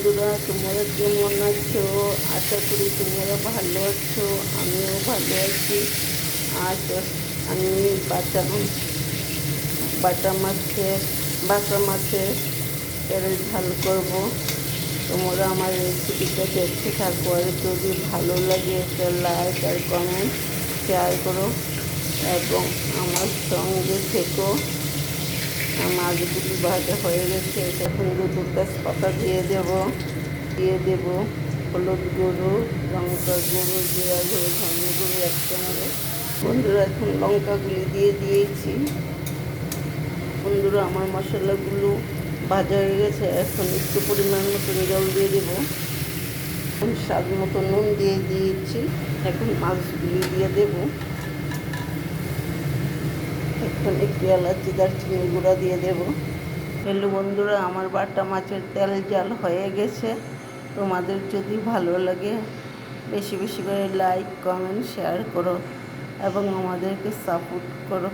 বন্ধুরা, তোমরা কেমন আছো? আশা করি তোমরা ভালো আছো, আমিও ভালো আছি। আজ আমি বাটা বাটা মাছের বাটা মাছের তেল ঝাল করব। তোমরা আমার রেসিপিটা দেখতে থাকো, আর যদি ভালো লাগে একটা লাইক আর কমেন্ট শেয়ার করো এবং আমার সঙ্গে থেকো। মাছগুলি ভাজা হয়ে গেছে, এখন দুটো তেজপাতা দিয়ে দেব হলুদ গুঁড়ো, লঙ্কা গুঁড়ো, জিরা গুঁড়ো, ধনে গুঁড়ো একসঙ্গে। বন্ধুরা, এখন লঙ্কাগুলি দিয়ে দিয়েছি। বন্ধুরা, আমার মশলাগুলো ভাজা হয়ে গেছে, এখন একটু পরিমাণ মতন জল দিয়ে দেবো। স্বাদ মতো নুন দিয়ে দিয়েছি, এখন মাছগুলি দিয়ে দেবো। এখন একটু এলাচি দারচিনি গুঁড়া দিয়ে দেব। হ্যালো বন্ধুরা, আমার বাটা মাছের তেল ঝাল হয়ে গেছে। তোমাদের যদি ভালো লাগে বেশি বেশি করে লাইক কমেন্ট শেয়ার করো এবং আমাদেরকে সাপোর্ট করো।